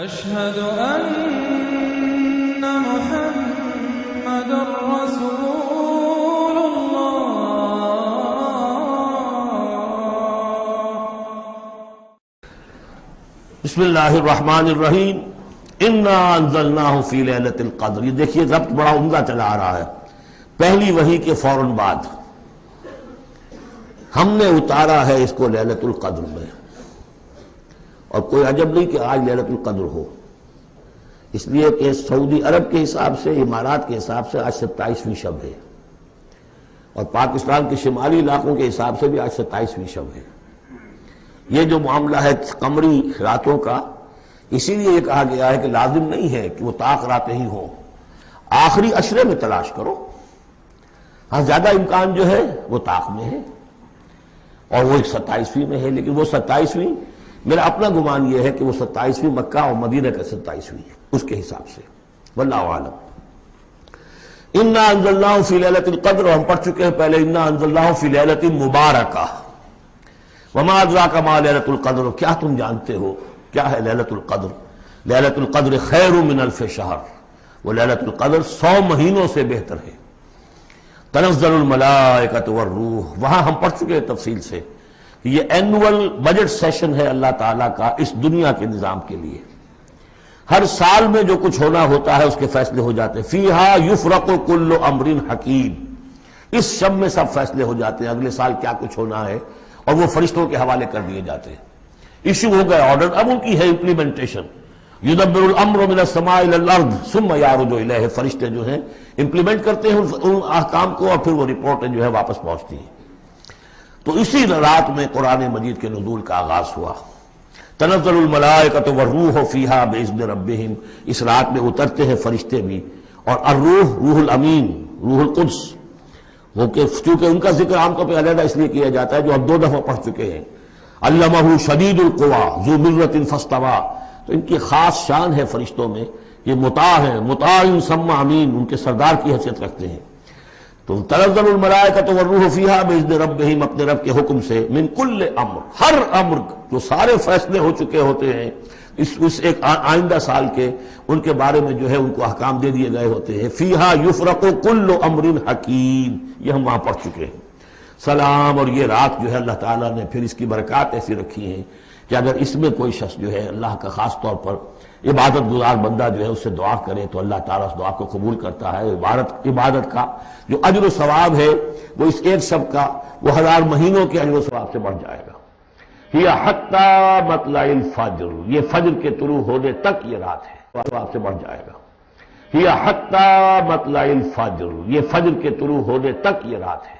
أشهد أن محمد رسول الله۔ بسم اللہ الرحمن الرحیم۔ انا انزلناہ فی لیلۃ القدر۔ یہ دیکھیے ضبط بڑا عمدہ چلا آ رہا ہے۔ پہلی وحی کے فوراً بعد ہم نے اتارا ہے اس کو لیلۃ القدر میں، اور کوئی عجب نہیں کہ آج لیلۃ القدر ہو، اس لیے کہ سعودی عرب کے حساب سے، امارات کے حساب سے آج 27ویں شب ہے، اور پاکستان کے شمالی علاقوں کے حساب سے بھی آج 27ویں شب ہے۔ یہ جو معاملہ ہے قمری راتوں کا، اسی لیے یہ کہا گیا ہے کہ لازم نہیں ہے کہ وہ طاق راتیں ہی ہوں، آخری عشرے میں تلاش کرو۔ ہاں زیادہ امکان جو ہے وہ طاق میں ہے، اور وہ 27ویں میں ہے، لیکن وہ 27ویں میرا اپنا گمان یہ ہے کہ وہ 27ویں مکہ اور مدینہ کا 27ویں ہے اس کے حساب سے، واللہ اعلم۔ انا انزلناہ فی لیلۃ القدر، ہم پڑھ چکے ہیں پہلے انا انزلناہ فی لیلۃ مبارکہ۔ وما ادراک ما لیلۃ القدر، کیا تم جانتے ہو کیا ہے لیلۃ القدر؟ لیلۃ القدر خیر من الف شہر، وہ لیلۃ القدر 100 مہینوں سے بہتر ہے۔ تنزل الملائکۃ والروح، وہاں ہم پڑھ چکے ہیں تفصیل سے کہ یہ اینول بجٹ سیشن ہے اللہ تعالیٰ کا اس دنیا کے نظام کے لیے۔ ہر سال میں جو کچھ ہونا ہوتا ہے اس کے فیصلے ہو جاتے ہیں۔ فیہا یفرق کل امر حکیم، اس شب میں سب فیصلے ہو جاتے ہیں، اگلے سال کیا کچھ ہونا ہے، اور وہ فرشتوں کے حوالے کر دیے جاتے ہیں۔ ایشو ہو گئے آرڈر، اب ان کی ہے امپلیمنٹیشن۔ یدبر الامر من السماء الى الارض ثم یعرج الیہ، فرشتے جو ہیں امپلیمنٹ کرتے ہیں ان احکام کو، اور پھر وہ رپورٹیں جو ہے واپس پہنچتی ہیں۔ تو اسی رات میں قرآن مجید کے نزول کا آغاز ہوا۔ تنزل الملائکۃ والروح فیہا باذن ربہم، اس رات میں اترتے ہیں فرشتے بھی، اور الروح روح الامین، روح القدس، وہ کہ چونکہ ان کا ذکر عام طور پہ علیحدہ اس لیے کیا جاتا ہے جو اب 2 دفعہ پڑھ چکے ہیں۔ علمہ شدید القویٰ ذو مرۃ فاستویٰ، تو ان کی خاص شان ہے فرشتوں میں، یہ مطاع ہیں، مطاع ثم امین، ان کے سردار کی حیثیت رکھتے ہیں۔ تو تنزل الملائکۃ والروح فیہا باذن ربہم، اپنے رب کے حکم سے، من کل امر، ہر امر، جو سارے فیصلے ہو چکے ہوتے ہیں اس ایک آئندہ سال کے، ان کے بارے میں جو ہے ان کو احکام دے دیے گئے ہوتے ہیں۔ فیہا یفرق کل امر حکیم، یہ ہم وہاں پڑھ چکے ہیں۔ سلام، اور یہ رات جو ہے اللہ تعالیٰ نے پھر اس کی برکات ایسی رکھی ہیں کہ اگر اس میں کوئی شخص جو ہے اللہ کا خاص طور پر عبادت گزار بندہ جو ہے اس سے دعا کرے تو اللہ تعالیٰ اس دعا کو قبول کرتا ہے۔ عبادت کا جو اجر و ثواب ہے وہ اس ایک شب کا وہ 1000 مہینوں کے اجر و ثواب سے بڑھ جائے گا۔ ہی حتی مطلع الفجر، یہ فجر کے طلوع ہونے تک یہ رات ہے، ثواب سے بڑھ جائے گا۔ ہی حتی مطلع الفجر، یہ فجر کے طلوع ہونے تک یہ رات ہے۔